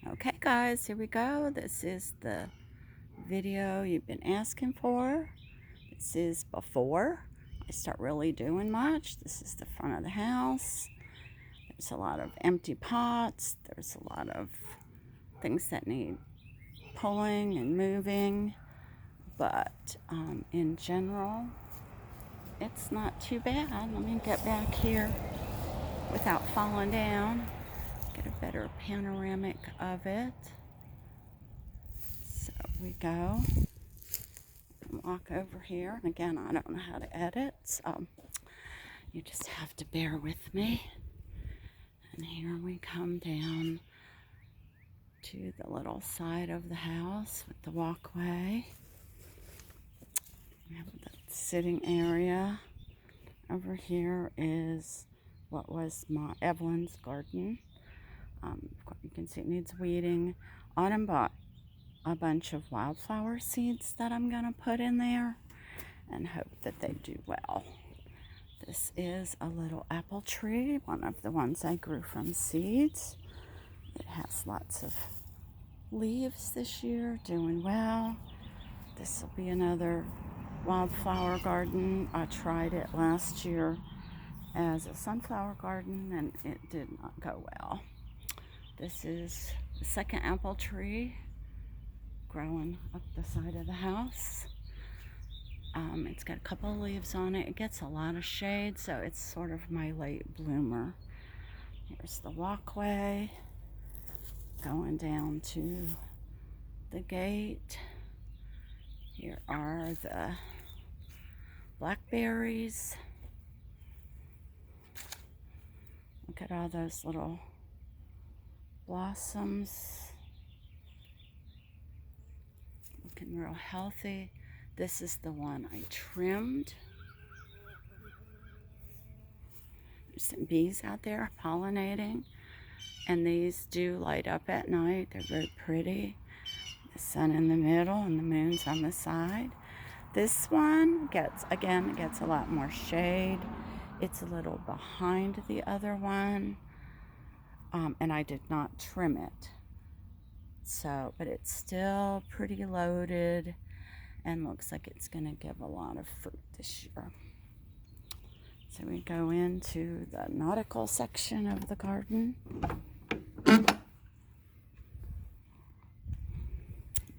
Okay guys, here we go. This is the video you've been asking for. This is before I start really doing much. This is the front of the house. There's a lot of empty pots. There's a lot of things that need pulling and moving. But in general, it's not too bad. Let me get back here without falling down. Get a better panoramic of it. So we go. Walk over here. And again, I don't know how to edit, so you just have to bear with me. And here we come down to the little side of the house with the walkway. We have the sitting area. Over here is what was Evelyn's garden. You can see it needs weeding. Autumn bought a bunch of wildflower seeds that I'm going to put in there and hope that they do well. This is a little apple tree, one of the ones I grew from seeds. It has lots of leaves this year, doing well. This will be another wildflower garden. I tried it last year as a sunflower garden and it did not go well. This is the second apple tree growing up the side of the house. It's got a couple of leaves on it. It gets a lot of shade, so it's sort of my late bloomer. Here's the walkway going down to the gate. Here are the blackberries. Look at all those little blossoms. Looking real healthy. This is the one I trimmed. There's some bees out there pollinating, and these do light up at night. They're very pretty. The sun in the middle and the moon's on the side. This one gets a lot more shade. It's a little behind the other one, and I did not trim it. So, but it's still pretty loaded and looks like it's going to give a lot of fruit this year. So we go into the nautical section of the garden.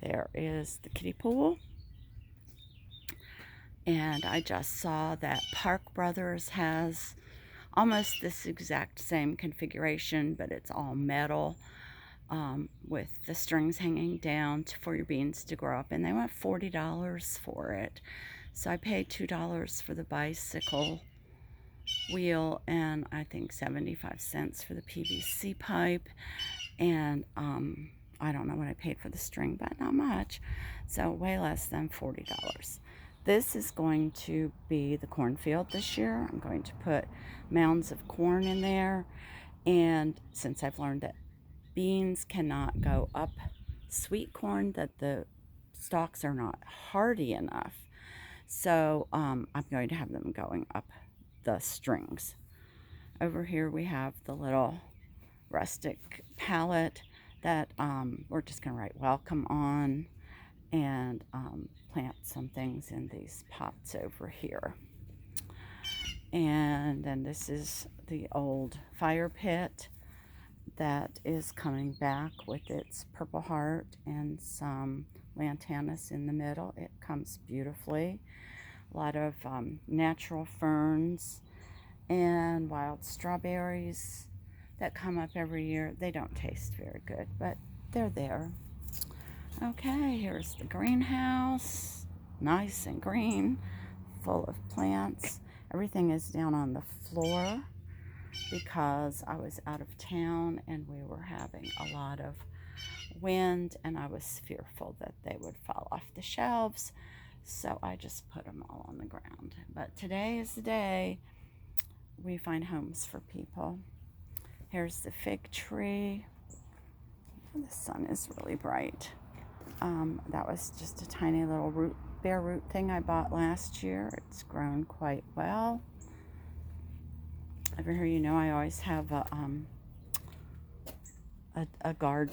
There is the kiddie pool. And I just saw that Park Brothers has almost this exact same configuration, but it's all metal. With the strings hanging down for your beans to grow up, and they want $40 for it. So I paid $2 for the bicycle wheel and I think 75 cents for the PVC pipe, and I don't know what I paid for the string, but not much, so way less than $40. This is going to be the cornfield this year. I'm going to put mounds of corn in there, and since I've learned that beans cannot go up sweet corn, that the stalks are not hardy enough. So I'm going to have them going up the strings. Over here we have the little rustic pallet that we're just going to write welcome on, and plant some things in these pots over here. And then this is the old fire pit that is coming back with its purple heart and some lantanas in the middle. It comes beautifully. A lot of natural ferns and wild strawberries that come up every year. They don't taste very good, but they're there. Okay, here's the greenhouse. Nice and green, full of plants. Everything is down on the floor because I was out of town and we were having a lot of wind and I was fearful that they would fall off the shelves, so I just put them all on the ground. But today is the day we find homes for people. Here's the fig tree. The sun is really bright. That was just a tiny little bare root thing I bought last year. It's grown quite well. Over here, you know, I always have a guard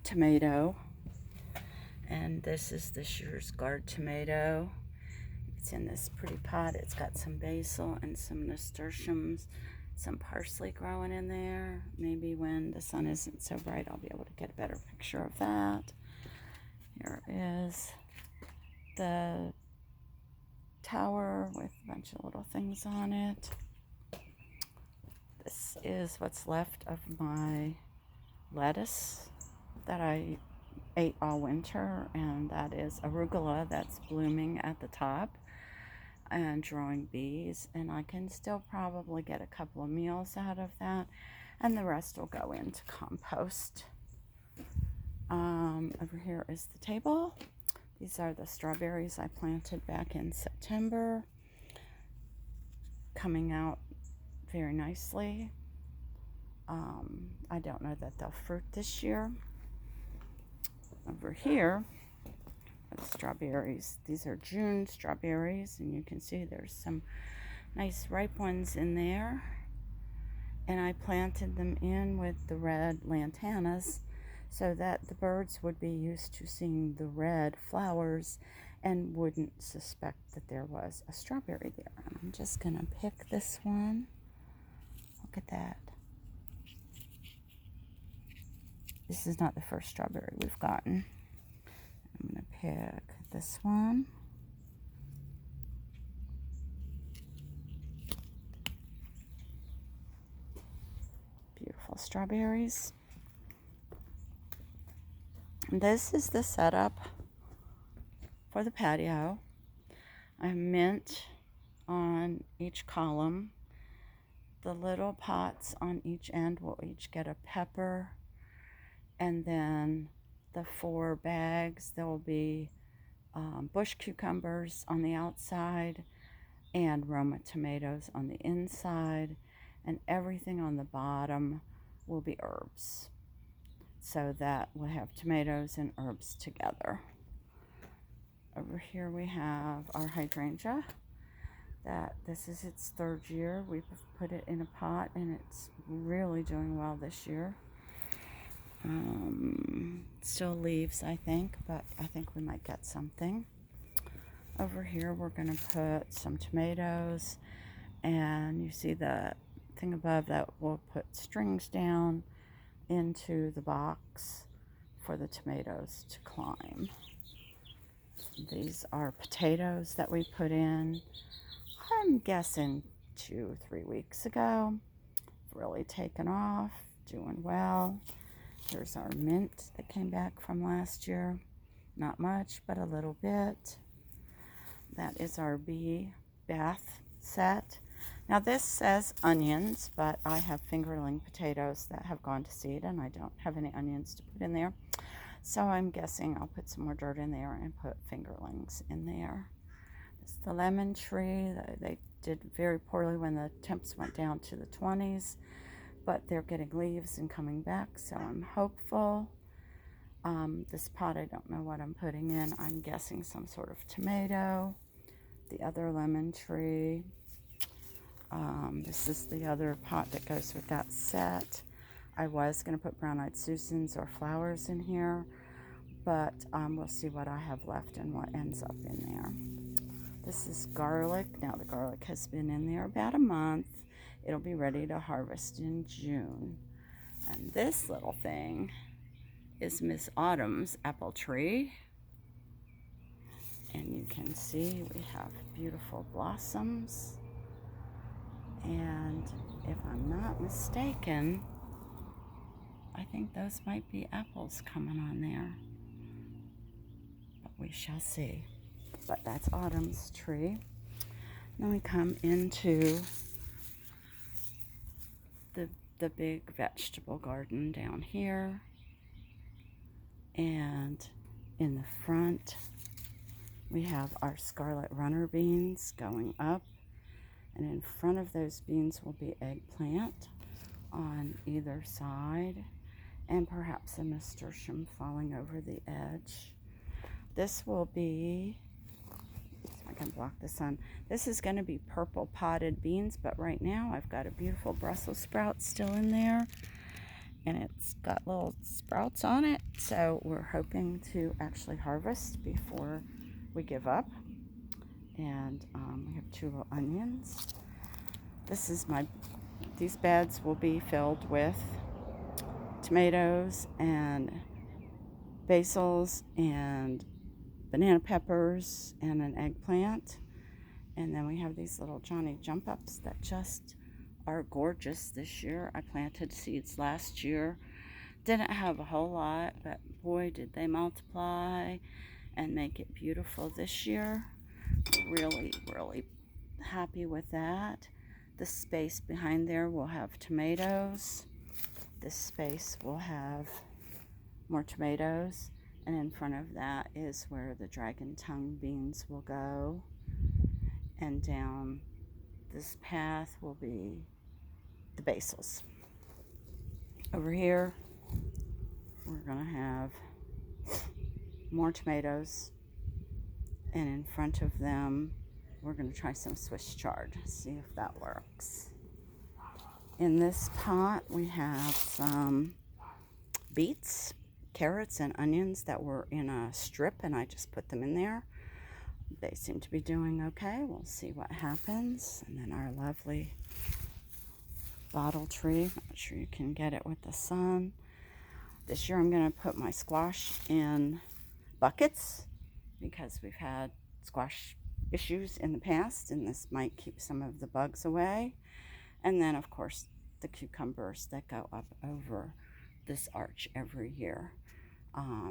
tomato. And this is this year's gourd tomato. It's in this pretty pot. It's got some basil and some nasturtiums, some parsley growing in there. Maybe when the sun isn't so bright, I'll be able to get a better picture of that. Here is the tower with a bunch of little things on it. This is what's left of my lettuce that I ate all winter, and that is arugula that's blooming at the top and drawing bees, and I can still probably get a couple of meals out of that, and the rest will go into compost. Over here is the table. These are the strawberries I planted back in September, coming out very nicely. I don't know that they'll fruit this year. Over here are the strawberries. These are June strawberries, and you can see there's some nice ripe ones in there. And I planted them in with the red lantanas so that the birds would be used to seeing the red flowers and wouldn't suspect that there was a strawberry there. And I'm just going to pick this one. Look at that. This is not the first strawberry we've gotten. I'm going to pick this one. Beautiful strawberries. And this is the setup for the patio. I have mint on each column. The little pots on each end will each get a pepper. And then the 4 bags, there will be bush cucumbers on the outside and Roma tomatoes on the inside. And everything on the bottom will be herbs. So that we'll have tomatoes and herbs together. Over here we have our hydrangea. This is its 3rd year. We've put it in a pot and it's really doing well this year. Still leaves, I think, but I think we might get something. Over here we're going to put some tomatoes, and you see the thing above that we'll put strings down into the box for the tomatoes to climb. These are potatoes that we put in, I'm guessing 2-3 weeks ago. Really taken off, doing well. Here's our mint that came back from last year. Not much, but a little bit. That is our bee bath set. Now this says onions, but I have fingerling potatoes that have gone to seed, and I don't have any onions to put in there. So I'm guessing I'll put some more dirt in there and put fingerlings in there. This is the lemon tree. They did very poorly when the temps went down to the 20s, but they're getting leaves and coming back, so I'm hopeful. This pot, I don't know what I'm putting in. I'm guessing some sort of tomato. The other lemon tree. This is the other pot that goes with that set. I was going to put brown-eyed Susans or flowers in here, but we'll see what I have left and what ends up in there. This is garlic. Now the garlic has been in there about a month. It'll be ready to harvest in June. And this little thing is Miss Autumn's apple tree. And you can see we have beautiful blossoms. And if I'm not mistaken, I think those might be apples coming on there. But we shall see. But that's Autumn's tree. Then we come into the big vegetable garden down here. And in the front, we have our scarlet runner beans going up. And in front of those beans will be eggplant on either side, and perhaps a nasturtium falling over the edge. This will be, I can block the sun. This is going to be purple potted beans, but right now I've got a beautiful Brussels sprout still in there. and it's got little sprouts on it, so we're hoping to actually harvest before we give up. And we have 2 little onions. These beds will be filled with tomatoes and basils and banana peppers and an eggplant. And then we have these little Johnny jump ups that just are gorgeous this year. I planted seeds last year. Didn't have a whole lot, but boy, did they multiply and make it beautiful this year. Really, really happy with that. The space behind there will have tomatoes. This space will have more tomatoes. And in front of that is where the dragon tongue beans will go. And down this path will be the basils. Over here, we're going to have more tomatoes. And in front of them, we're going to try some Swiss chard, see if that works. In this pot, we have some beets, carrots, and onions that were in a strip, and I just put them in there. They seem to be doing okay. We'll see what happens. And then our lovely bottle tree. Not sure you can get it with the sun. This year I'm going to put my squash in buckets because we've had squash issues in the past, and this might keep some of the bugs away. And then, of course, the cucumbers that go up over this arch every year.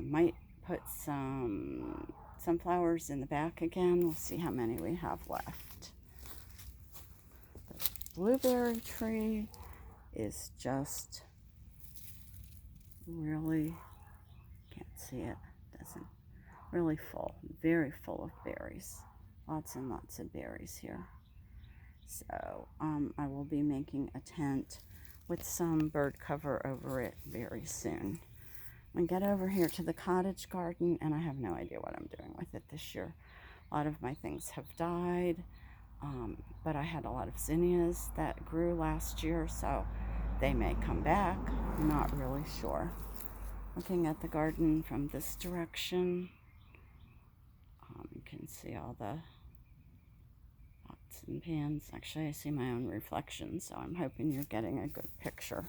Might put some sunflowers in the back again. We'll see how many we have left. The blueberry tree is just really, can't see it, doesn't, really full, very full of berries. Lots and lots of berries here. So I will be making a tent with some bird cover over it very soon. We get over here to the cottage garden, and I have no idea what I'm doing with it this year. A lot of my things have died, but I had a lot of zinnias that grew last year, so they may come back. I'm not really sure. Looking at the garden from this direction, you can see all the pots and pans. Actually, I see my own reflection, so I'm hoping you're getting a good picture.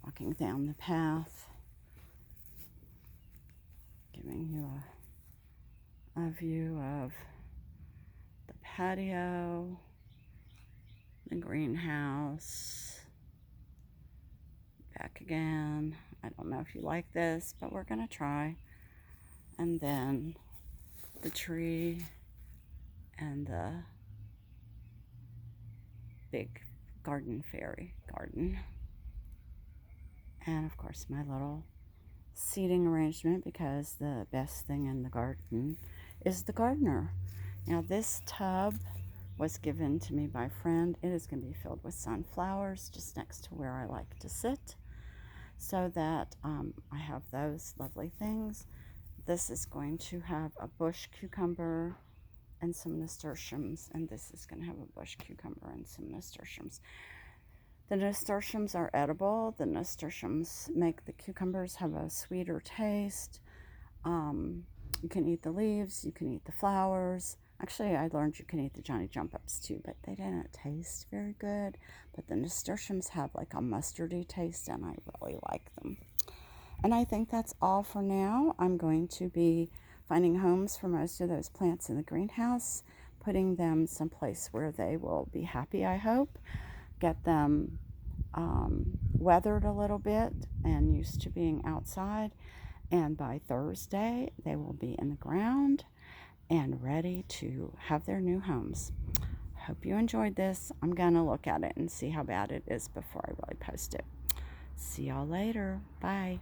Walking down the path, giving you a view of the patio, the greenhouse, back again. I don't know if you like this, but we're going to try. And then the tree and the big garden fairy garden. And of course my little seating arrangement, because the best thing in the garden is the gardener. Now this tub was given to me by a friend. It is going to be filled with sunflowers just next to where I like to sit, so that I have those lovely things. This is going to have a bush cucumber and some nasturtiums, and this is going to have a bush cucumber and some nasturtiums. The nasturtiums are edible. The nasturtiums make the cucumbers have a sweeter taste. You can eat the leaves, you can eat the flowers. Actually, I learned you can eat the Johnny Jump Ups too, but they didn't taste very good. But the nasturtiums have like a mustardy taste, and I really like them. And I think that's all for now. I'm going to be finding homes for most of those plants in the greenhouse, putting them someplace where they will be happy, I hope. Get them weathered a little bit and used to being outside. And by Thursday, they will be in the ground and ready to have their new homes. Hope you enjoyed this. I'm going to look at it and see how bad it is before I really post it. See y'all later. Bye.